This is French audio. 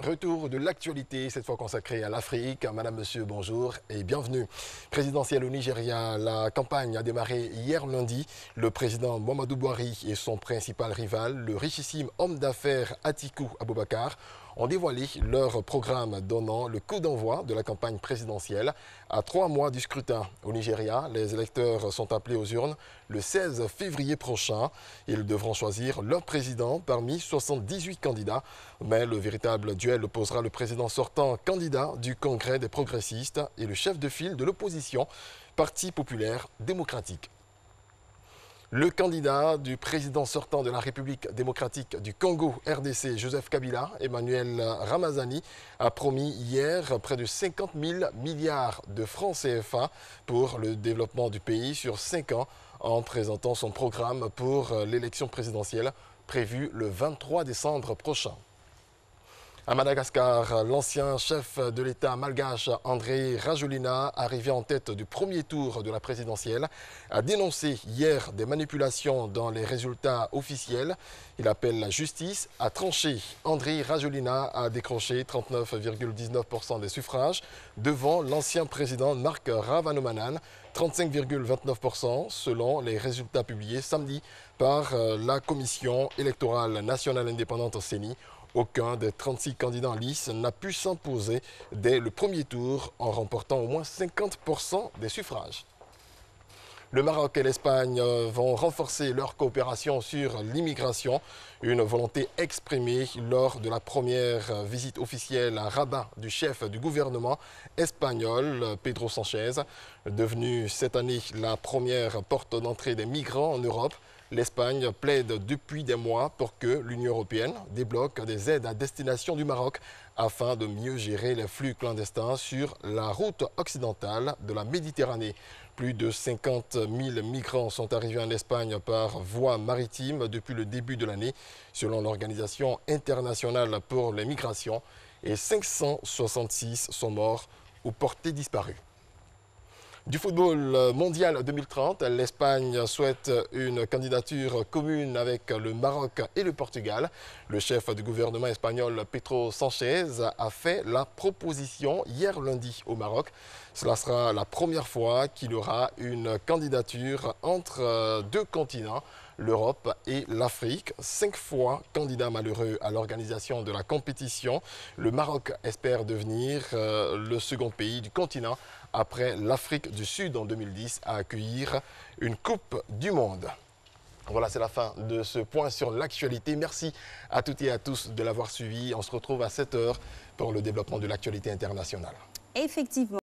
Retour de l'actualité, cette fois consacrée à l'Afrique. Madame, monsieur, bonjour et bienvenue. Présidentielle au Nigeria, la campagne a démarré hier lundi. Le président Muhammadu Buhari et son principal rival, le richissime homme d'affaires Atiku Abubakar, ont dévoilé leur programme donnant le coup d'envoi de la campagne présidentielle. À 3 mois du scrutin au Nigeria, les électeurs sont appelés aux urnes le 16 février prochain. Ils devront choisir leur président parmi 78 candidats. Mais le véritable duel opposera le président sortant, candidat du Congrès des progressistes, et le chef de file de l'opposition, Parti populaire démocratique. Le candidat du président sortant de la République démocratique du Congo, RDC, Joseph Kabila, Emmanuel Ramazani, a promis hier près de 50 000 milliards de francs CFA pour le développement du pays sur 5 ans en présentant son programme pour l'élection présidentielle prévue le 23 décembre prochain. À Madagascar, l'ancien chef de l'État malgache Andry Rajoelina, arrivé en tête du premier tour de la présidentielle, a dénoncé hier des manipulations dans les résultats officiels. Il appelle la justice à trancher. Andry Rajoelina a décroché 39,19% des suffrages devant l'ancien président Marc Ravalomanana, 35,29% selon les résultats publiés samedi par la Commission électorale nationale indépendante CENI. Aucun des 36 candidats en lice n'a pu s'imposer dès le premier tour en remportant au moins 50% des suffrages. Le Maroc et l'Espagne vont renforcer leur coopération sur l'immigration, une volonté exprimée lors de la première visite officielle à Rabat du chef du gouvernement espagnol, Pedro Sánchez. Devenue cette année la première porte d'entrée des migrants en Europe, l'Espagne plaide depuis des mois pour que l'Union européenne débloque des aides à destination du Maroc afin de mieux gérer les flux clandestins sur la route occidentale de la Méditerranée. Plus de 50 000 migrants sont arrivés en Espagne par voie maritime depuis le début de l'année, selon l'Organisation internationale pour les migrations, et 566 sont morts ou portés disparus. Du football mondial 2030, l'Espagne souhaite une candidature commune avec le Maroc et le Portugal. Le chef du gouvernement espagnol, Pedro Sánchez, a fait la proposition hier lundi au Maroc. Cela sera la première fois qu'il y aura une candidature entre deux continents, l'Europe et l'Afrique. 5 fois candidat malheureux à l'organisation de la compétition, le Maroc espère devenir le second pays du continent après l'Afrique du Sud en 2010 à accueillir une Coupe du Monde. Voilà, c'est la fin de ce point sur l'actualité. Merci à toutes et à tous de l'avoir suivi. On se retrouve à 7 h pour le développement de l'actualité internationale. Effectivement.